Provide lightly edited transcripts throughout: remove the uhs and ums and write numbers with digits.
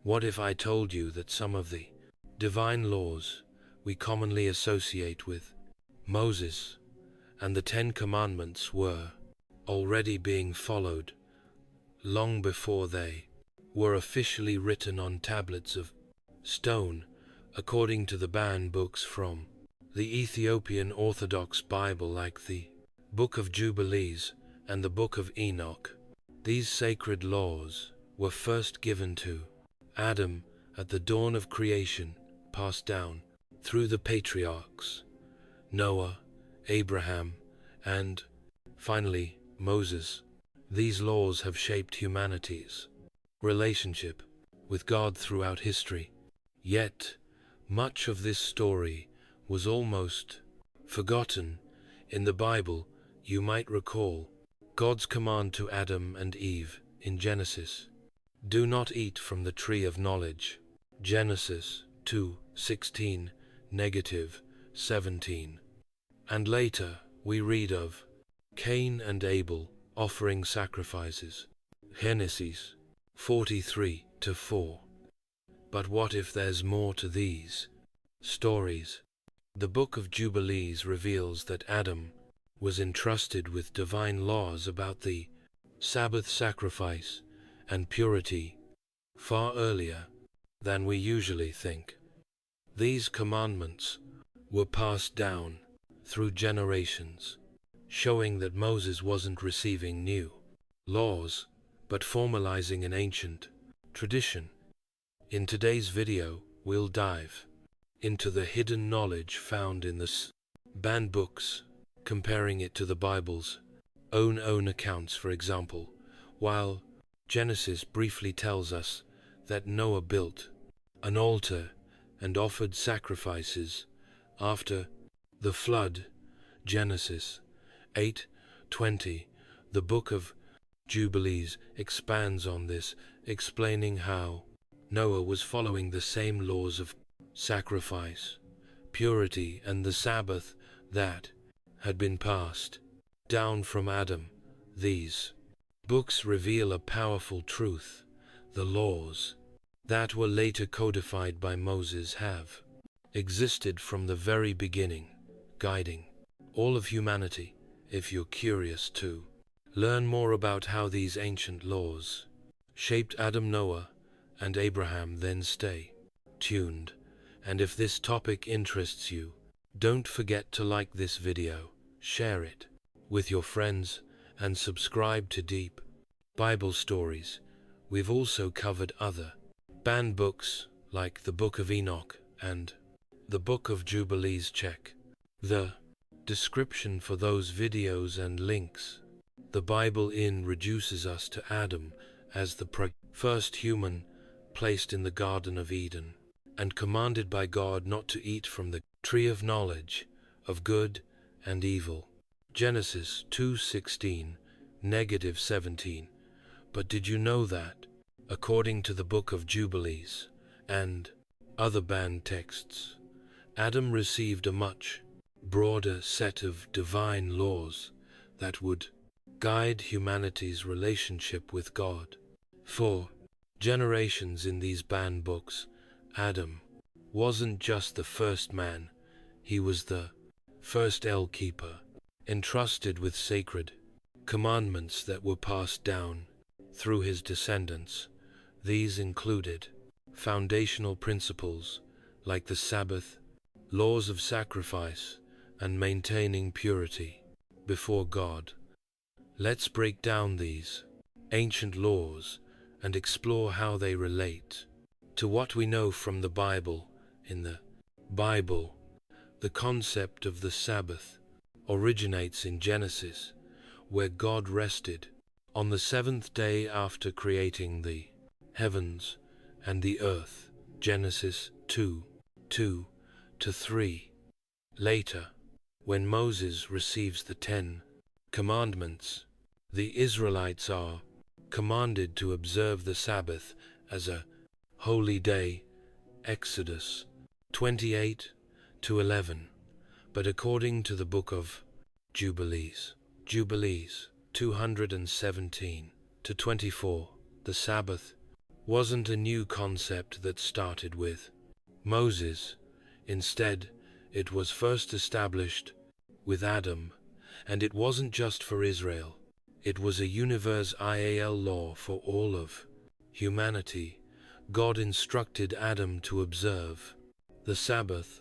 What if I told you that some of the divine laws we commonly associate with Moses and the Ten Commandments were already being followed long before they were officially written on tablets of stone, according to the banned books from the Ethiopian Orthodox Bible, like the Book of Jubilees and the Book of Enoch? These sacred laws were first given to Adam at the dawn of creation, passed down through the patriarchs, Noah, Abraham, and finally Moses. These laws have shaped humanity's relationship with God throughout history. Yet, much of this story was almost forgotten. In the Bible, you might recall God's command to Adam and Eve in Genesis: "Do not eat from the tree of knowledge." Genesis 2:16, -17. And later, we read of Cain and Abel offering sacrifices. Genesis 43:4. But what if there's more to these stories? The Book of Jubilees reveals that Adam was entrusted with divine laws about the Sabbath sacrifice and purity far earlier than we usually think. These commandments were passed down through generations, showing that Moses wasn't receiving new laws, but formalizing an ancient tradition. In today's video, we'll dive into the hidden knowledge found in the banned books, comparing it to the Bible's own accounts. For example, while Genesis briefly tells us that Noah built an altar and offered sacrifices after the flood, Genesis 8:20, the Book of Jubilees expands on this, explaining how Noah was following the same laws of sacrifice, purity, and the Sabbath that had been passed down from Adam. These books reveal a powerful truth: the laws that were later codified by Moses have existed from the very beginning, guiding all of humanity. If you're curious to learn more about how these ancient laws shaped Adam, Noah, and Abraham, then stay tuned. And if this topic interests you, don't forget to like this video, share it with your friends, and subscribe to Deep Bible Stories. We've also covered other banned books like the Book of Enoch and the Book of Jubilees. Check the description for those videos and links. The Bible reduces us to Adam as the first human placed in the Garden of Eden and commanded by God not to eat from the tree of knowledge of good and evil. Genesis 2:16, -17. But did you know that, according to the Book of Jubilees and other banned texts, Adam received a much broader set of divine laws that would guide humanity's relationship with God? For generations in these banned books, Adam wasn't just the first man, he was the first keeper, entrusted with sacred commandments that were passed down through his descendants. These included foundational principles like the Sabbath, laws of sacrifice, and maintaining purity before God. Let's break down these ancient laws and explore how they relate to what we know from the Bible. In the Bible, the concept of the Sabbath originates in Genesis, where God rested on the seventh day after creating the heavens and the earth. Genesis 2:2-3. Later, when Moses receives the 10 Commandments, the Israelites are commanded to observe the Sabbath as a holy day. Exodus 28:11. But according to the Book of Jubilees, Jubilees 217-24, the Sabbath wasn't a new concept that started with Moses. Instead, it was first established with Adam, and it wasn't just for Israel. It was a universal law for all of humanity. God instructed Adam to observe the Sabbath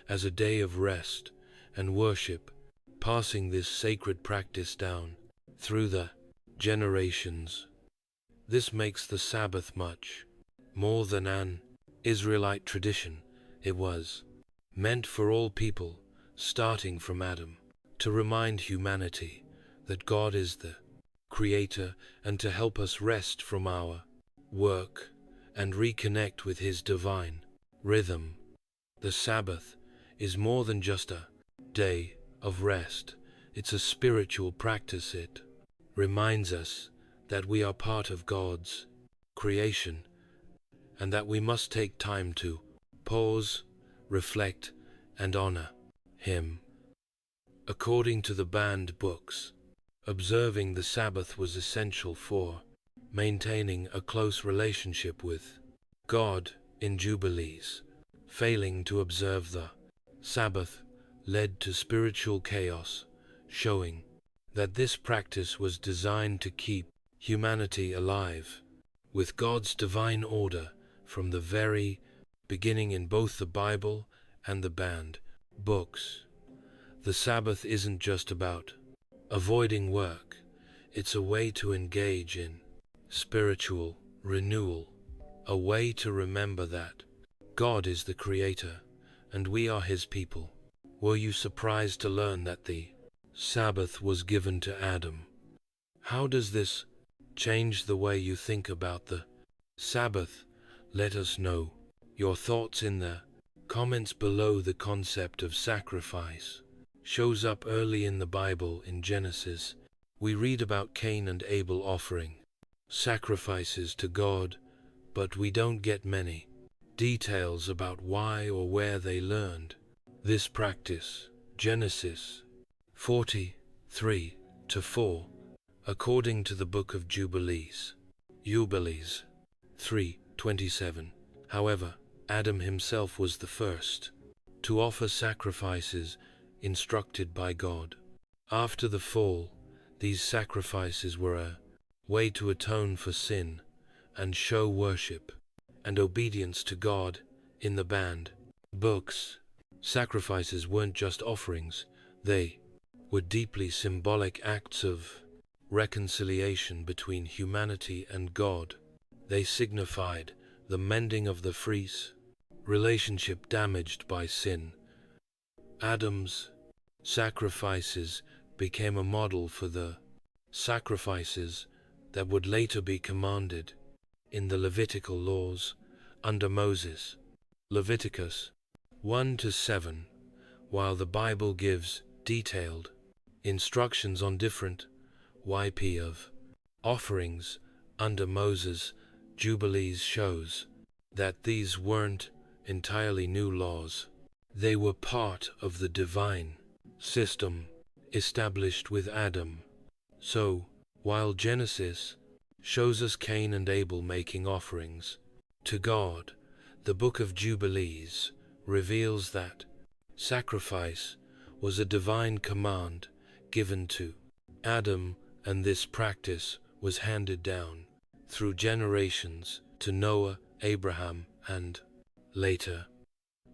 as a day of rest and worship, passing this sacred practice down through the generations. This makes the Sabbath much more than an Israelite tradition. It was meant for all people, starting from Adam, to remind humanity that God is the Creator and to help us rest from our work and reconnect with His divine rhythm. The Sabbath is more than just a day of rest. It's a spiritual practice. It reminds us that we are part of God's creation and that we must take time to pause, reflect, and honor Him. According to the banned books, observing the Sabbath was essential for maintaining a close relationship with God in Jubilees. Failing to observe the Sabbath led to spiritual chaos, showing that this practice was designed to keep humanity alive with God's divine order from the very beginning in both the Bible and the banned books. The Sabbath isn't just about avoiding work, it's a way to engage in spiritual renewal, a way to remember that God is the Creator and we are His people. Were you surprised to learn that the Sabbath was given to Adam? How does this change the way you think about the Sabbath? Let us know your thoughts in the comments below. The concept of sacrifice shows up early in the Bible. In Genesis, we read about Cain and Abel offering sacrifices to God, but we don't get many details about why or where they learned this practice. Genesis 43:4, according to the book of Jubilees. Jubilees 3:27. However, Adam himself was the first to offer sacrifices instructed by God. After the fall, these sacrifices were a way to atone for sin and show worship and obedience to God. In the banned books, sacrifices weren't just offerings, they were deeply symbolic acts of reconciliation between humanity and God. They signified the mending of the freeze relationship damaged by sin. Adam's sacrifices became a model for the sacrifices that would later be commanded in the Levitical laws under Moses. Leviticus 1-7. While the Bible gives detailed instructions on different YP of offerings under Moses, Jubilees shows that these weren't entirely new laws. They were part of the divine system established with Adam. So, while Genesis shows us Cain and Abel making offerings to God, the book of Jubilees reveals that sacrifice was a divine command given to Adam, and this practice was handed down through generations to Noah, Abraham, and later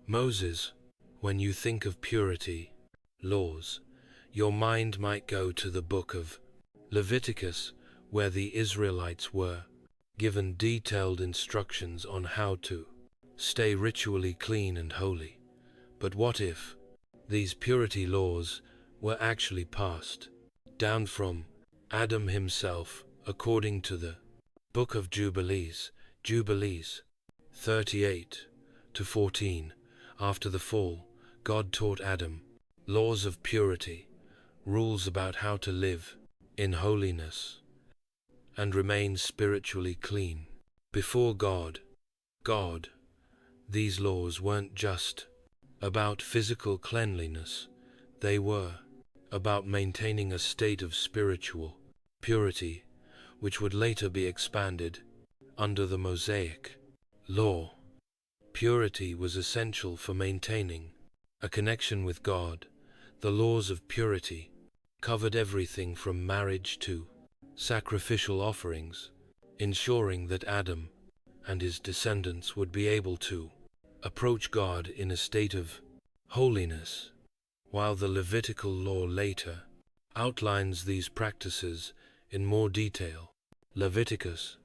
Moses. When you think of purity laws, your mind might go to the book of Leviticus, where the Israelites were given detailed instructions on how to stay ritually clean and holy. But what if these purity laws were actually passed down from Adam himself? According to the book of Jubilees, Jubilees 38-14, after the fall, God taught Adam laws of purity, rules about how to live in holiness and remain spiritually clean before God. These laws weren't just about physical cleanliness, they were about maintaining a state of spiritual purity, which would later be expanded Under the Mosaic law, purity was essential for maintaining a connection with God. The laws of purity covered everything from marriage to sacrificial offerings, ensuring that Adam and his descendants would be able to approach God in a state of holiness, while the Levitical law later outlines these practices in more detail. Leviticus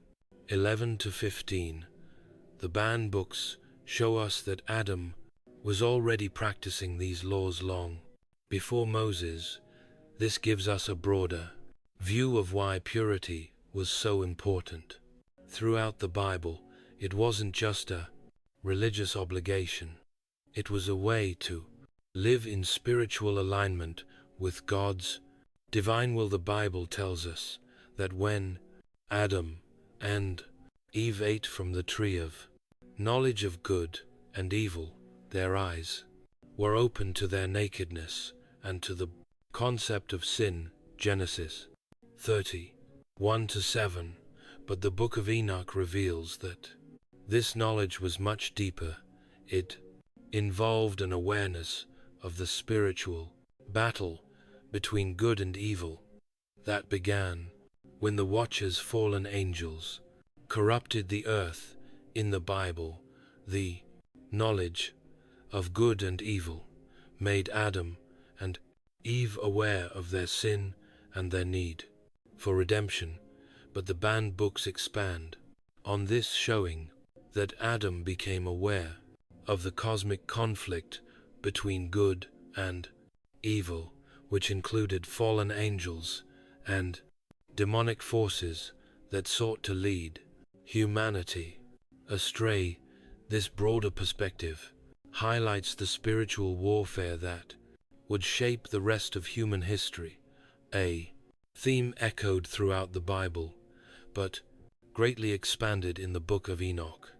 11 to 15. The banned books show us that Adam was already practicing these laws long before Moses. This gives us a broader view of why purity was so important. Throughout the Bible, it wasn't just a religious obligation. It was a way to live in spiritual alignment with God's divine will. The Bible tells us that when Adam and Eve ate from the tree of knowledge of good and evil, their eyes were open to their nakedness and to the concept of sin. Genesis 30, 1 to 7. But the book of Enoch reveals that this knowledge was much deeper. It involved an awareness of the spiritual battle between good and evil that began when the Watcher's fallen angels corrupted the earth. In the Bible, the knowledge of good and evil made Adam and Eve aware of their sin and their need for redemption. But the banned books expand on this, showing that Adam became aware of the cosmic conflict between good and evil, which included fallen angels and demonic forces that sought to lead humanity astray. This broader perspective highlights the spiritual warfare that would shape the rest of human history, a theme echoed throughout the Bible, but greatly expanded in the book of Enoch.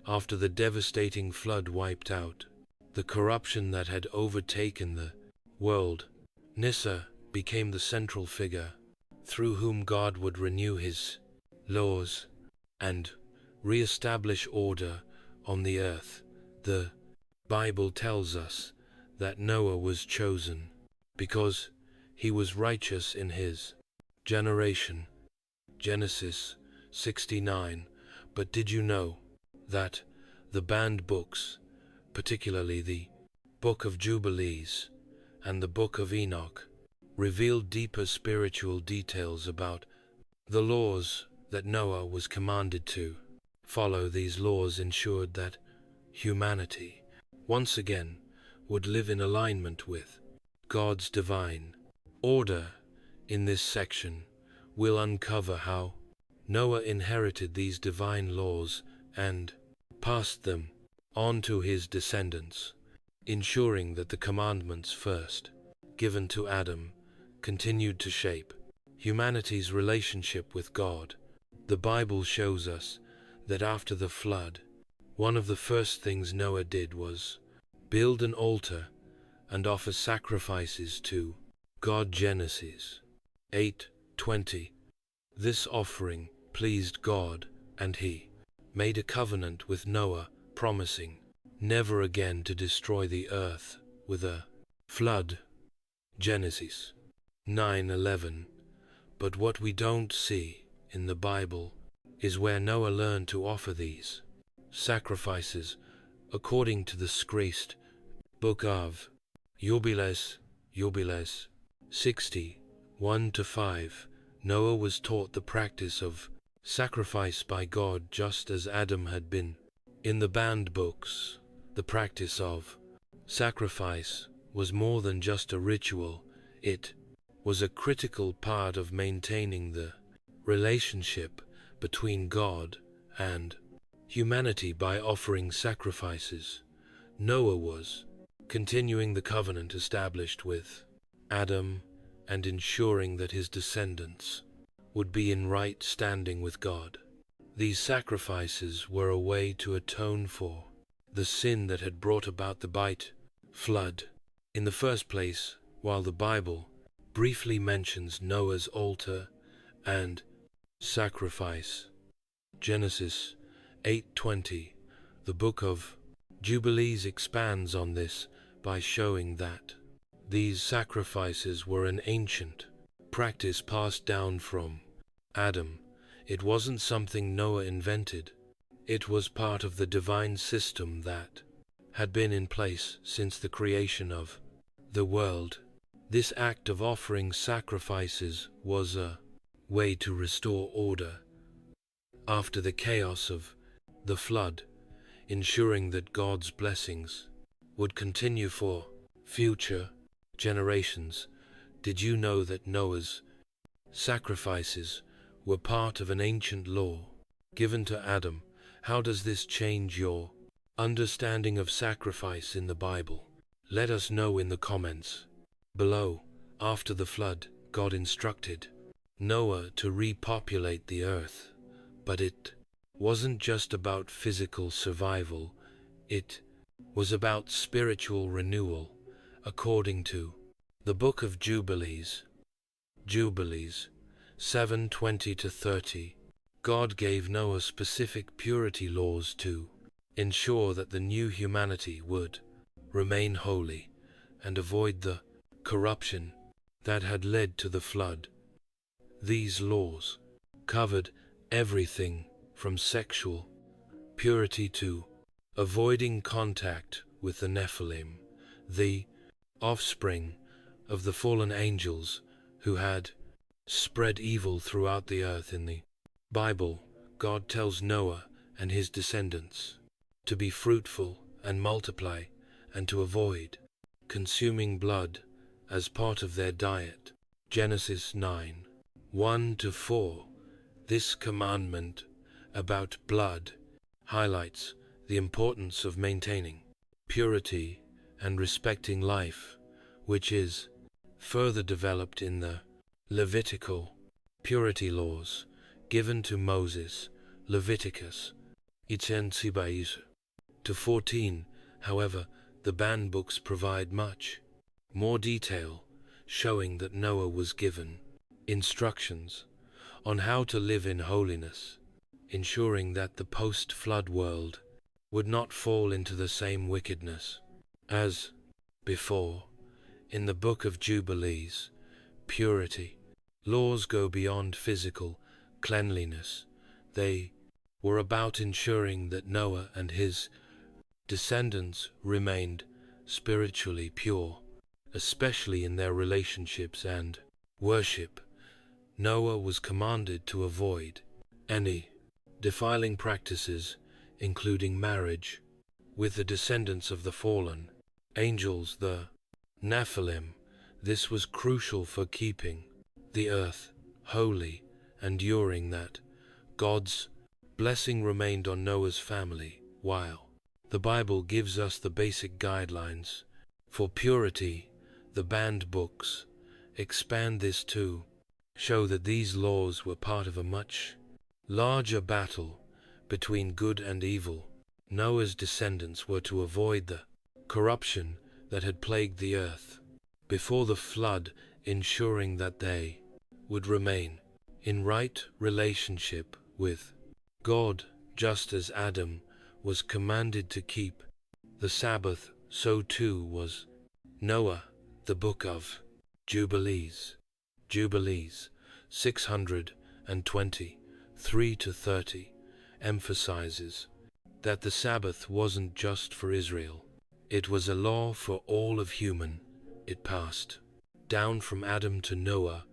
After the devastating flood wiped out the corruption that had overtaken the world, Nissa became the central figure through whom God would renew his laws and re-establish order on the earth. The Bible tells us that Noah was chosen because he was righteous in his generation. Genesis 69. But did you know that the banned books, particularly the Book of Jubilees and the Book of Enoch, revealed deeper spiritual details about the laws that Noah was commanded to follow? These laws ensured that humanity once again would live in alignment with God's divine order. In this section, we'll uncover how Noah inherited these divine laws and passed them on to his descendants, ensuring that the commandments first given to Adam continued to shape humanity's relationship with God. The Bible shows us that after the flood, one of the first things Noah did was build an altar and offer sacrifices to God. Genesis 8:20. This offering pleased God, and he made a covenant with Noah, promising never again to destroy the earth with a flood. Genesis 9:11. But what we don't see in the Bible is where Noah learned to offer these sacrifices. According to the Christ Book of Jubilees 60:1-5, Noah was taught the practice of sacrifice by God just as Adam had been. In the banned books, the practice of sacrifice was more than just a ritual. It was a critical part of maintaining the relationship between God and humanity. By offering sacrifices, Noah was continuing the covenant established with Adam and ensuring that his descendants would be in right standing with God. These sacrifices were a way to atone for the sin that had brought about the flood in the first place. While the Bible briefly mentions Noah's altar and sacrifice, Genesis 8:20. The book of Jubilees expands on this by showing that these sacrifices were an ancient practice passed down from Adam. It wasn't something Noah invented. It was part of the divine system that had been in place since the creation of the world. This act of offering sacrifices was a way to restore order after the chaos of the flood, ensuring that God's blessings would continue for future generations. Did you know that Noah's sacrifices were part of an ancient law given to Adam? How does this change your understanding of sacrifice in the Bible? Let us know in the comments below. After the flood, God instructed Noah to repopulate the earth, but it wasn't just about physical survival, it was about spiritual renewal. According to the book of Jubilees 7:20-30, God gave Noah specific purity laws to ensure that the new humanity would remain holy and avoid the corruption that had led to the flood. These laws covered everything from sexual purity to avoiding contact with the Nephilim, the offspring of the fallen angels who had spread evil throughout the earth. In the Bible, God tells Noah and his descendants to be fruitful and multiply, and to avoid consuming blood as part of their diet. Genesis 9:1-4. This commandment about blood highlights the importance of maintaining purity and respecting life, which is further developed in the Levitical purity laws given to Moses, Leviticus 18:7-14. However, the banned books provide much more detail, showing that Noah was given instructions on how to live in holiness, ensuring that the post-flood world would not fall into the same wickedness as before. In the book of Jubilees, purity laws go beyond physical cleanliness. They were about ensuring that Noah and his descendants remained spiritually pure, especially in their relationships and worship. Noah was commanded to avoid any defiling practices, including marriage with the descendants of the fallen angels, the Nephilim. This was crucial for keeping the earth holy, ensuring that God's blessing remained on Noah's family. While the Bible gives us the basic guidelines for purity, the banned books expand this to show that these laws were part of a much larger battle between good and evil. Noah's descendants were to avoid the corruption that had plagued the earth before the flood, ensuring that they would remain in right relationship with God. Just as Adam was commanded to keep the Sabbath, so too was Noah. The book of Jubilees 623-30 emphasizes that the Sabbath wasn't just for Israel. It was a law for all of human. It passed down from Adam to Noah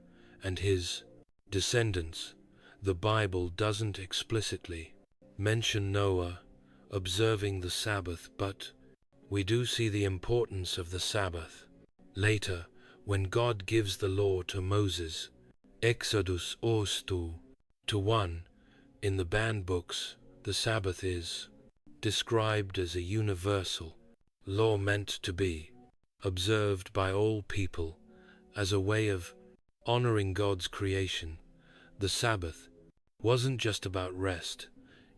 and his descendants. The Bible doesn't explicitly mention Noah observing the Sabbath, but we do see the importance of the Sabbath later when God gives the law to Moses. Exodus 2:1. In the banned books, the Sabbath is described as a universal law meant to be observed by all people as a way of honoring God's creation. The Sabbath wasn't just about rest,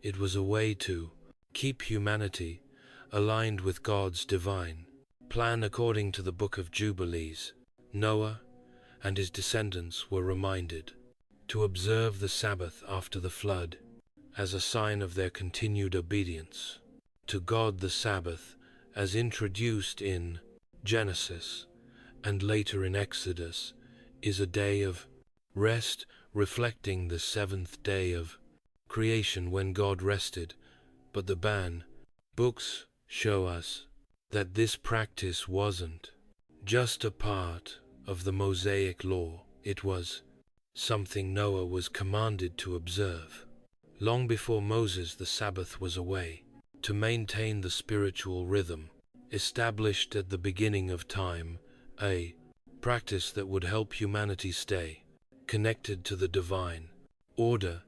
it was a way to keep humanity aligned with God's divine plan. According to the book of Jubilees, Noah and his descendants were reminded to observe the Sabbath after the flood, as a sign of their continued obedience to God. The Sabbath, as introduced in Genesis and later in Exodus, is a day of rest, reflecting the seventh day of creation when God rested. But the books show us that this practice wasn't just a part of the Mosaic law, it was something Noah was commanded to observe. Long before Moses, the Sabbath was a way to maintain the spiritual rhythm established at the beginning of time, a practice that would help humanity stay connected to the divine order.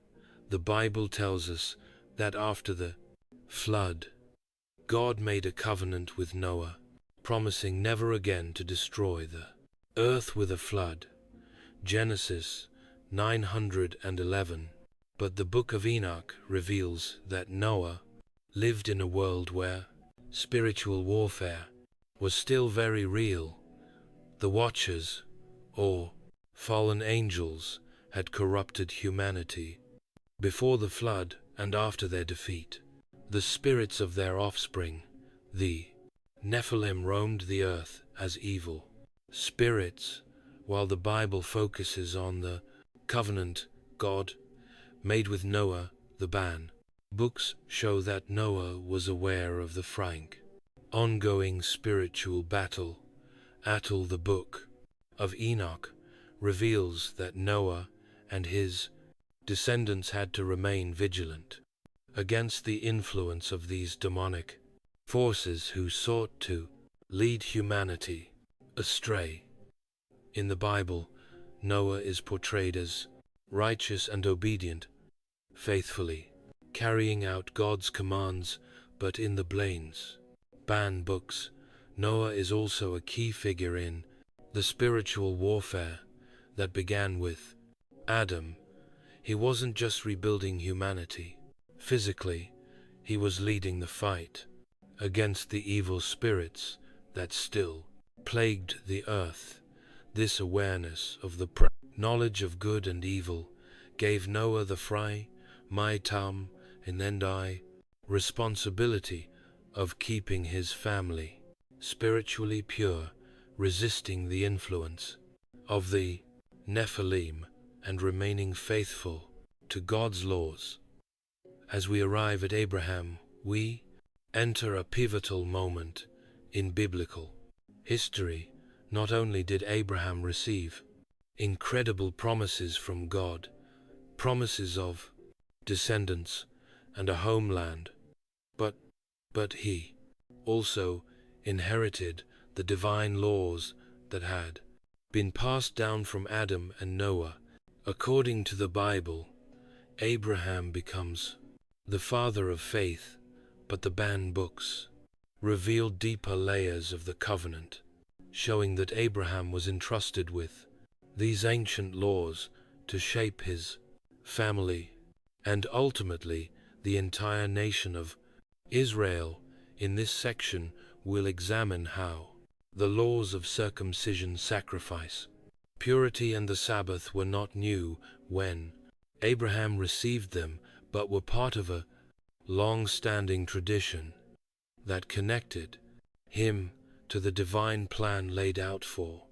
The Bible tells us that after the flood, God made a covenant with Noah, promising never again to destroy the earth with a flood. Genesis 911. But the Book of Enoch reveals that Noah lived in a world where spiritual warfare was still very real. The Watchers, or fallen angels, had corrupted humanity. Before the flood and after their defeat, the spirits of their offspring, the Nephilim, roamed the earth as evil spirits. While the Bible focuses on the covenant God made with Noah, the books show that Noah was aware of the frank, ongoing spiritual battle. The Book of Enoch reveals that Noah and his descendants had to remain vigilant against the influence of these demonic forces who sought to lead humanity astray. In the Bible, Noah is portrayed as righteous and obedient, faithfully carrying out God's commands. But in the books, Noah is also a key figure in the spiritual warfare that began with Adam. He wasn't just rebuilding humanity physically, he was leading the fight against the evil spirits that still plagued the earth. This awareness of the knowledge of good and evil gave Noah the tam and I responsibility of keeping his family spiritually pure, resisting the influence of the Nephilim, and remaining faithful to God's laws. As we arrive at Abraham, we enter a pivotal moment in biblical history. Not only did Abraham receive incredible promises from God, promises of descendants and a homeland, but he also inherited the divine laws that had been passed down from Adam and Noah. According to the Bible, Abraham becomes the father of faith, but the books reveal deeper layers of the covenant, showing that Abraham was entrusted with these ancient laws to shape his family and ultimately the entire nation of Israel. In this section, we'll examine how the laws of circumcision, sacrifice, purity, and the Sabbath were not new when Abraham received them, but were part of a long-standing tradition that connected him to the divine plan laid out for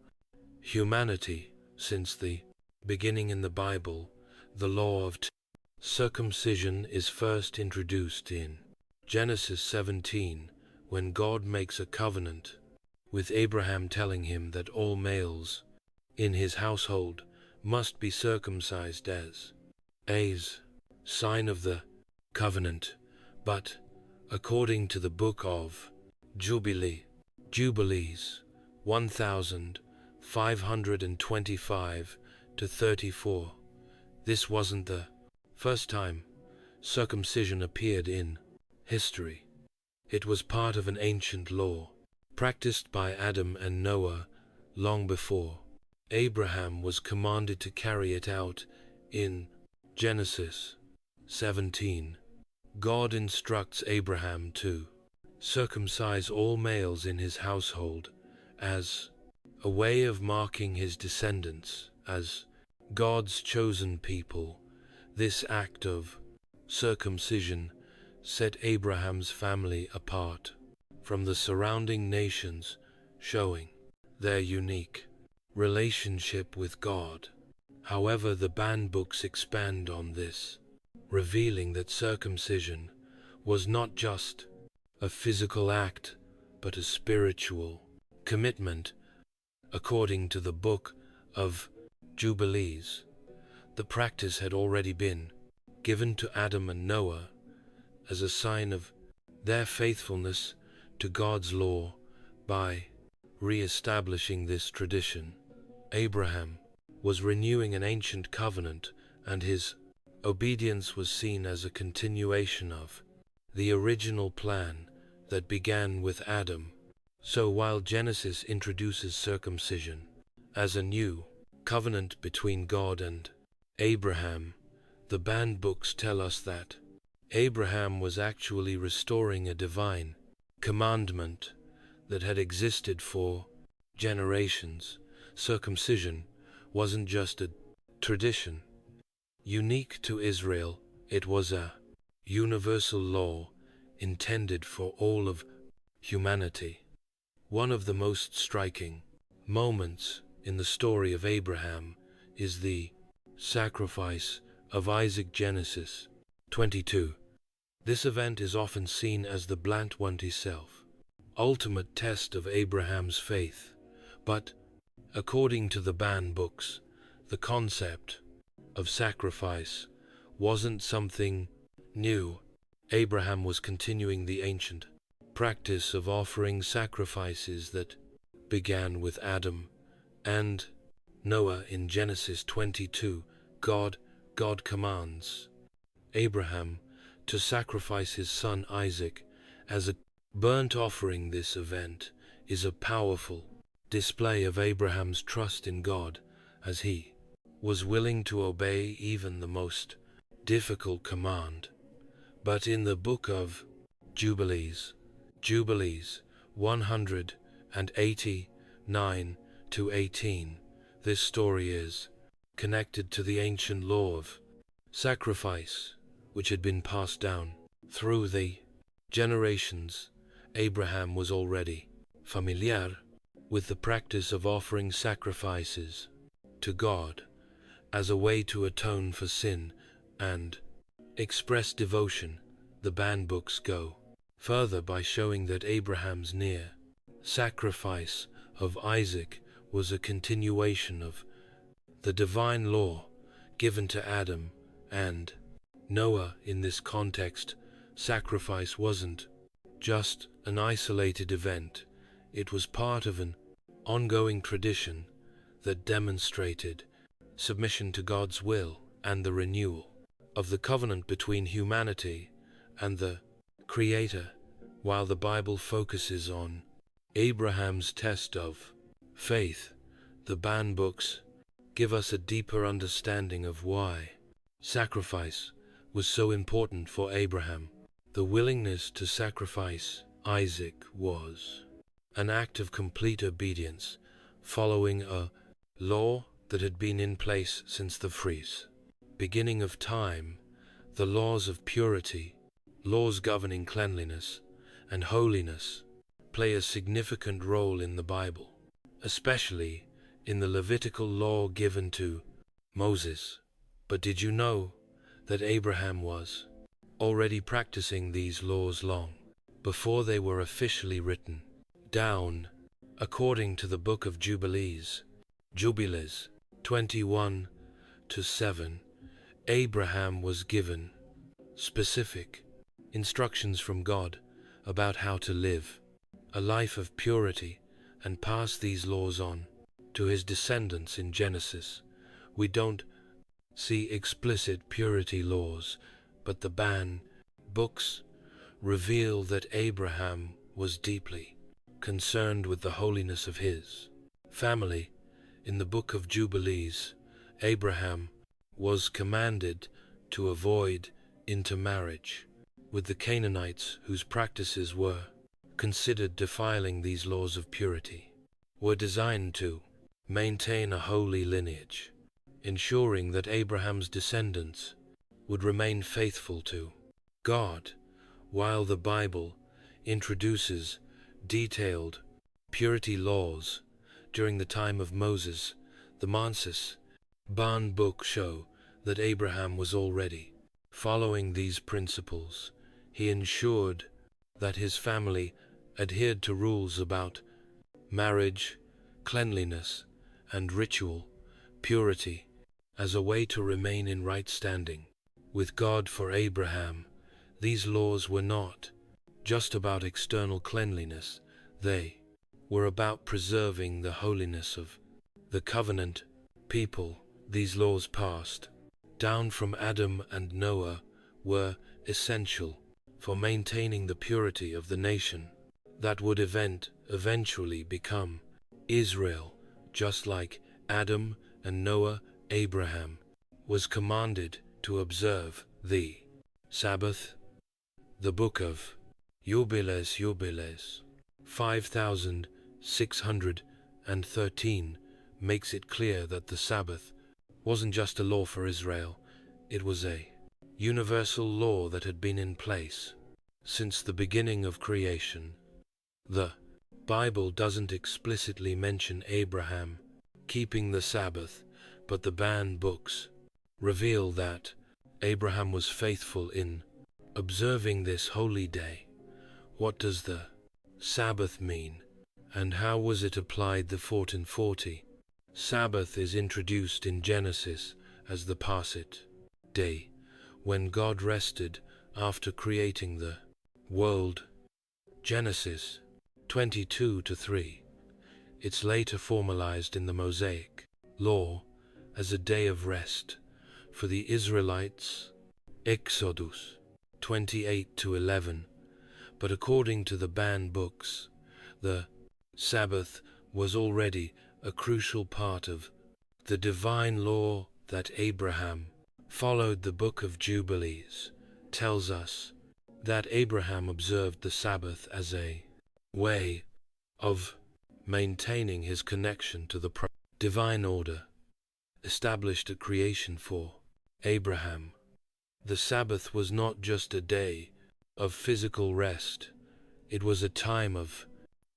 humanity. Since the beginning in the Bible, the law of circumcision is first introduced in Genesis 17, when God makes a covenant with Abraham, telling him that all males in his household must be circumcised as a sign of the covenant. But according to the Book of Jubilees 1525 to 34, this wasn't the first time circumcision appeared in history. It was part of an ancient law practiced by Adam and Noah long before Abraham was commanded to carry it out. In Genesis 17, God instructs Abraham to circumcise all males in his household as a way of marking his descendants as God's chosen people. This act of circumcision set Abraham's family apart from the surrounding nations, showing their unique relationship with God. However, the banned books expand on this, revealing that circumcision was not just a physical act, but a spiritual commitment. According to the Book of Jubilees, the practice had already been given to Adam and Noah as a sign of their faithfulness to God's law. By re-establishing this tradition, Abraham was renewing an ancient covenant, and his obedience was seen as a continuation of the original plan that began with Adam. So while Genesis introduces circumcision as a new covenant between God and Abraham, the banned books tell us that Abraham was actually restoring a divine commandment that had existed for generations. Circumcision wasn't just a tradition unique to Israel, it was a universal law intended for all of humanity. One of the most striking moments in the story of Abraham is the sacrifice of Isaac. Genesis 22. This event is often seen as the blunt one itself, ultimate test of Abraham's faith. But according to the banned books, the concept of sacrifice wasn't something new. Abraham was continuing the ancient practice of offering sacrifices that began with Adam and Noah. In Genesis 22, God commands Abraham to sacrifice his son Isaac as a burnt offering. This event is a powerful display of Abraham's trust in God, as he was willing to obey even the most difficult command. But in the Book of Jubilees 189 to 18, this story is connected to the ancient law of sacrifice, which had been passed down through the generations. Abraham was already familiar with the practice of offering sacrifices to God as a way to atone for sin and express devotion. The banned books go further by showing that Abraham's near sacrifice of Isaac was a continuation of the divine law given to Adam and Noah. In this context, sacrifice wasn't just an isolated event, it was part of an ongoing tradition that demonstrated submission to God's will and the renewal of the covenant between humanity and the Creator. While the Bible focuses on Abraham's test of faith, the banned books give us a deeper understanding of why sacrifice was so important for Abraham. The willingness to sacrifice Isaac was an act of complete obedience, following a law that had been in place since the beginning of time. The laws of purity, laws governing cleanliness and holiness, play a significant role in the Bible, especially in the Levitical law given to Moses. But did you know that Abraham was already practicing these laws long before they were officially written down? According to the Book of Jubilees 21 to 7, Abraham was given specific instructions from God about how to live a life of purity and pass these laws on to his descendants. In Genesis, we don't see explicit purity laws, but the banned books reveal that Abraham was deeply concerned with the holiness of his family. In the Book of Jubilees, Abraham was commanded to avoid intermarriage with the Canaanites, whose practices were considered defiling. These laws of purity were designed to maintain a holy lineage, ensuring that Abraham's descendants would remain faithful to God, while the Bible introduces detailed purity laws during the time of Moses. The Moses Barn book show that Abraham was already following these principles. He ensured that his family adhered to rules about marriage, cleanliness, and ritual purity as a way to remain in right standing with God. For Abraham, these laws were not just about external cleanliness, they were about preserving the holiness of the covenant people. These laws passed down from Adam and Noah were essential for maintaining the purity of the nation that would eventually become Israel. Just like Adam and Noah, Abraham was commanded to observe the Sabbath. The book of Jubilees 5613 makes it clear that the Sabbath wasn't just a law for Israel, it was a universal law that had been in place since the beginning of creation. The Bible doesn't explicitly mention Abraham keeping the Sabbath, but the banned books reveal that Abraham was faithful in observing this holy day. What does the Sabbath mean, and how was it applied? The 1440 Sabbath is introduced in Genesis as the Passover day, when God rested after creating the world. Genesis 22:3. It's later formalized in the Mosaic law as a day of rest for the Israelites. Exodus 28:11. But according to the banned books, the Sabbath was already a crucial part of the divine law that Abraham followed. The book of Jubilees tells us that Abraham observed the Sabbath as a way of maintaining his connection to the divine order established at creation. For Abraham, the Sabbath was not just a day of physical rest, it was a time of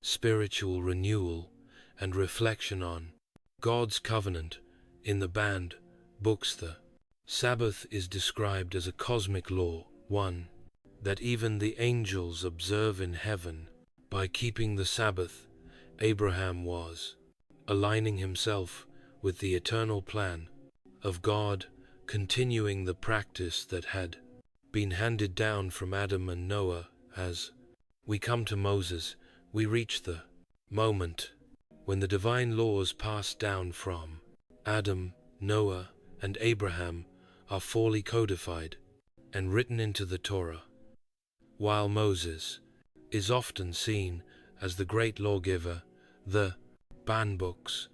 spiritual renewal and reflection on God's covenant. In the banned books, the Sabbath is described as a cosmic law, one that even the angels observe in heaven. By keeping the Sabbath, Abraham was aligning himself with the eternal plan of God, continuing the practice that had been handed down from Adam and Noah. As we come to Moses, we reach the moment when the divine laws passed down from Adam, Noah, and Abraham are fully codified and written into the Torah. While Moses is often seen as the great lawgiver, the banned books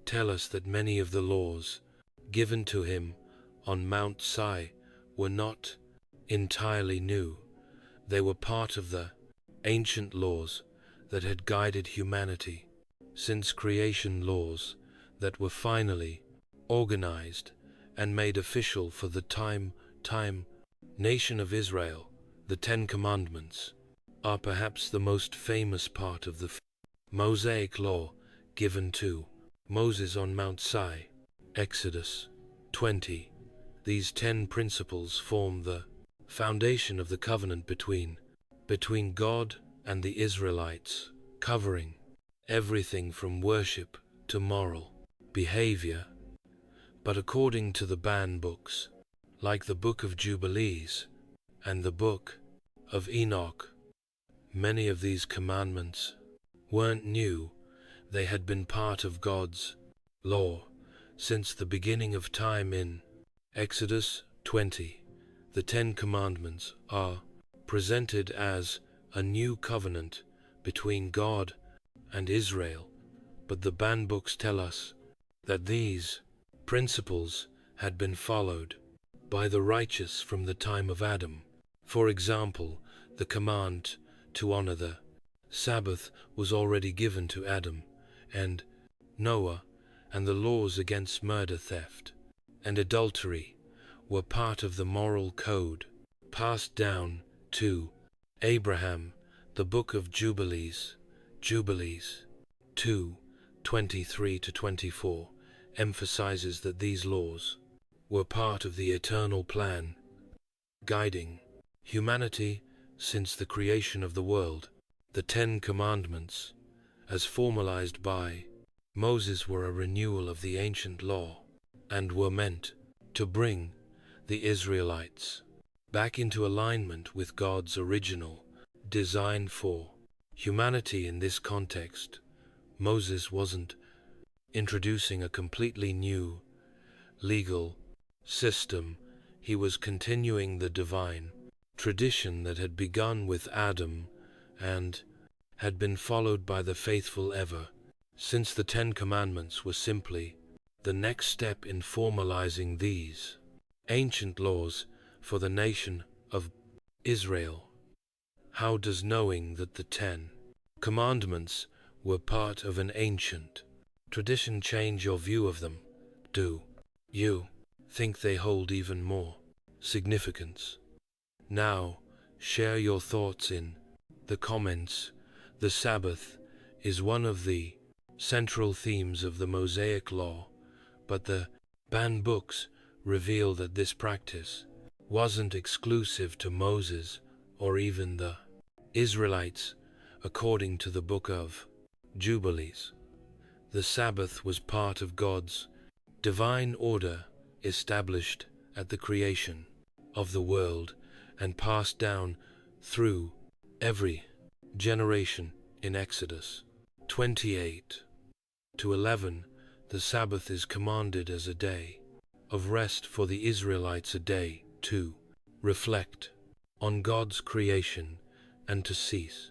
tell us that many of the laws given to him on Mount Sinai were not entirely new. They were part of the ancient laws that had guided humanity since creation, laws that were finally organized and made official for the time nation of Israel. The Ten Commandments are perhaps the most famous part of the Mosaic law given to Moses on Mount Sinai. Exodus 20. These 10 principles form the foundation of the covenant between God and the Israelites, covering everything from worship to moral behavior. But according to the banned books, like the book of Jubilees and the book of Enoch, many of these commandments weren't new. They had been part of God's law since the beginning of time. In Exodus 20, the 10 Commandments are presented as a new covenant between God and Israel, but the banned books tell us that these principles had been followed by the righteous from the time of Adam. For example, the command to honor the Sabbath was already given to Adam and Noah, and the laws against murder, theft, and adultery were part of the moral code passed down to Abraham. The Book of Jubilees, Jubilees 2:23-24, emphasizes that these laws were part of the eternal plan guiding humanity since the creation of the world. The Ten Commandments, as formalized by Moses, were a renewal of the ancient law and were meant to bring the Israelites back into alignment with God's original design for humanity. In this context, Moses wasn't introducing a completely new legal system. He was continuing the divine tradition that had begun with Adam and had been followed by the faithful ever since. The Ten Commandments were simply the next step in formalizing these ancient laws for the nation of Israel. How does knowing that the Ten Commandments were part of an ancient tradition change your view of them? Do you think they hold even more significance? Now, share your thoughts in the comments. The Sabbath is one of the central themes of the Mosaic Law, but the banned books reveal that this practice wasn't exclusive to Moses or even the Israelites. According to the Book of Jubilees, the Sabbath was part of God's divine order established at the creation of the world and passed down through every generation. In Exodus 28:11, the Sabbath is commanded as a day of rest for the Israelites, a day to reflect on God's creation and to cease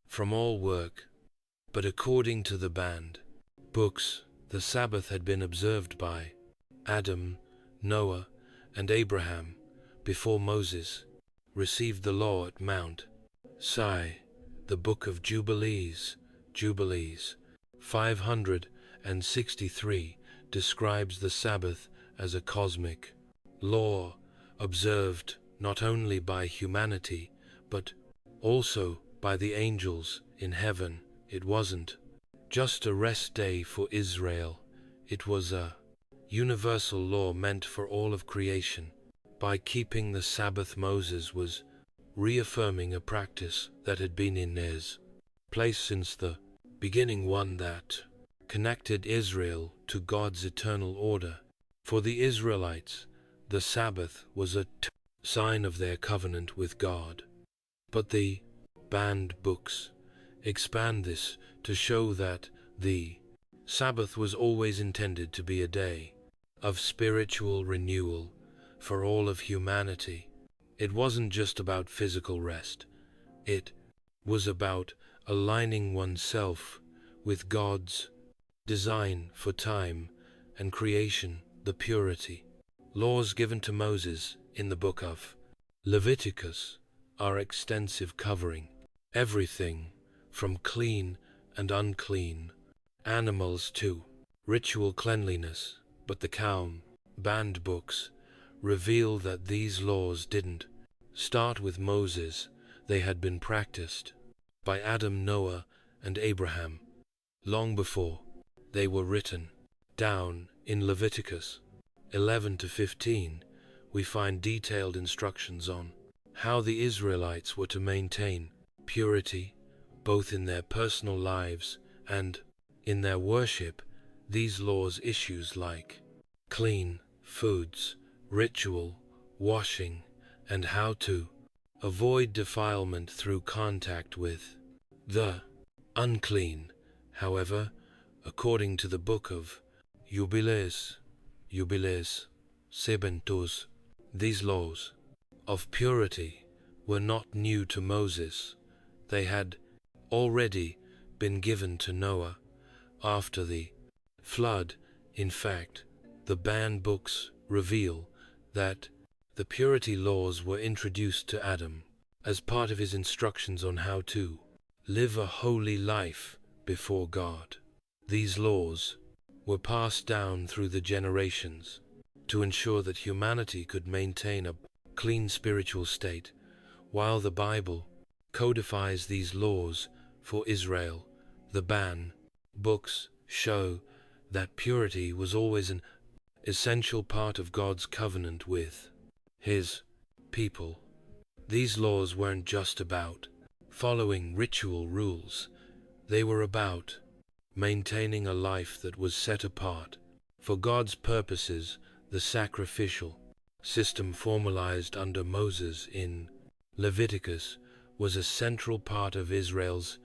from all work. But according to the banned books, the Sabbath had been observed by Adam, Noah, and Abraham before Moses received the law at Mount Sinai. The Book of Jubilees, Jubilees 563, describes the Sabbath as a cosmic law observed not only by humanity but also by the angels in heaven. It wasn't just a rest day for Israel, it was a universal law meant for all of creation. By keeping the Sabbath, Moses was reaffirming a practice that had been in his place since the beginning, one that connected Israel to God's eternal order. For the Israelites, the Sabbath was a sign of their covenant with God. But the banned books expand this to show that the Sabbath was always intended to be a day of spiritual renewal for all of humanity. It wasn't just about physical rest. It was about aligning oneself with God's design for time and creation. The purity laws given to Moses in the book of Leviticus are extensive, covering everything from clean and unclean animals to ritual cleanliness. But the calm banned books reveal that these laws didn't start with Moses. They had been practiced by Adam, Noah, and Abraham long before they were written down. In Leviticus 11-15, we find detailed instructions on how the Israelites were to maintain purity, both in their personal lives and in their worship. These laws, issues like clean foods, ritual washing, and how to avoid defilement through contact with the unclean. However, according to the book of Jubilees, Jubilees 7, these laws of purity were not new to Moses. They had already been given to Noah after the flood. In fact, the banned books reveal that the purity laws were introduced to Adam as part of his instructions on how to live a holy life before God. These laws were passed down through the generations to ensure that humanity could maintain a clean spiritual state, while the Bible codifies these laws for Israel. The ban books show that purity was always an essential part of God's covenant with His people. These laws weren't just about following ritual rules, they were about maintaining a life that was set apart for God's purposes. The sacrificial system formalized under Moses in Leviticus was a central part of Israel's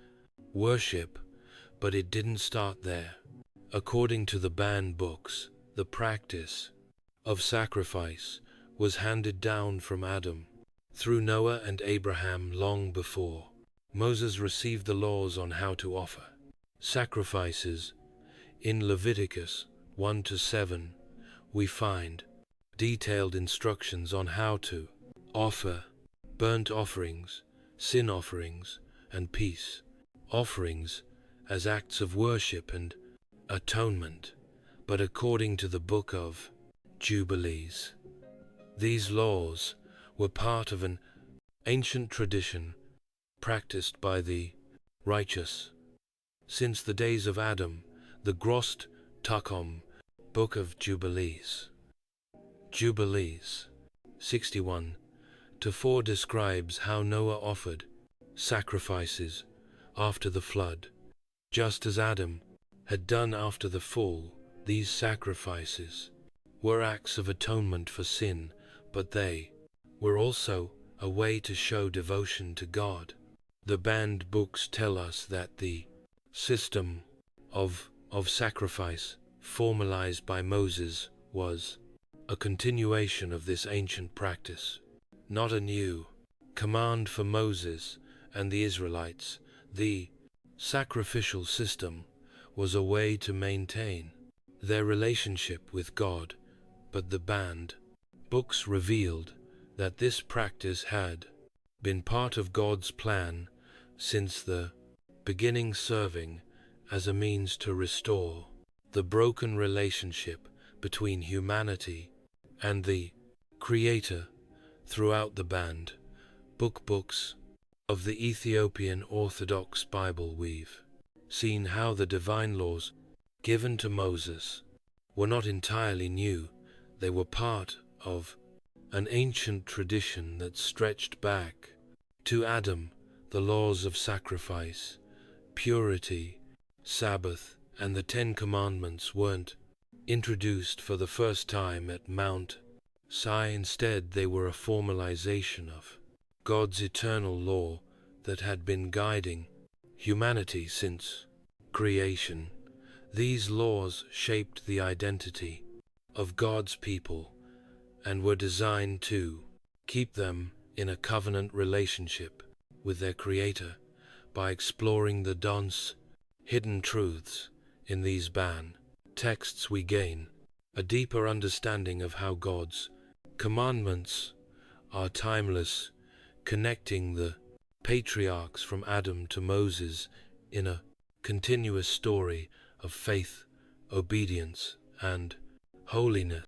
worship, but it didn't start there. According to the banned books, the practice of sacrifice was handed down from Adam through Noah and Abraham long before Moses received the laws on how to offer sacrifices. In Leviticus 1-7, we find detailed instructions on how to offer burnt offerings, sin offerings, and peace offerings as acts of worship and atonement. But according to the Book of Jubilees, these laws were part of an ancient tradition practiced by the righteous since the days of Adam. The Grost Tuckom Book of Jubilees, Jubilees 61-4, describes how Noah offered sacrifices after the flood, just as Adam had done after the fall. These sacrifices were acts of atonement for sin, but they were also a way to show devotion to God. The banned books tell us that the system of sacrifice formalized by Moses was a continuation of this ancient practice, not a new command for Moses and the Israelites. The sacrificial system was a way to maintain their relationship with God, but the banned books revealed that this practice had been part of God's plan since the beginning, serving as a means to restore the broken relationship between humanity and the Creator. Throughout the banned books of the Ethiopian Orthodox Bible, we've seen how the divine laws given to Moses were not entirely new. They were part of an ancient tradition that stretched back to Adam. The laws of sacrifice, purity, Sabbath, and the Ten Commandments weren't introduced for the first time at Mount Sinai. Instead, they were a formalization of God's eternal law that had been guiding humanity since creation. These laws shaped the identity of God's people and were designed to keep them in a covenant relationship with their Creator. By exploring the dense, hidden truths in these banned texts, we gain a deeper understanding of how God's commandments are timeless, connecting the patriarchs from Adam to Moses in a continuous story of faith, obedience, and holiness.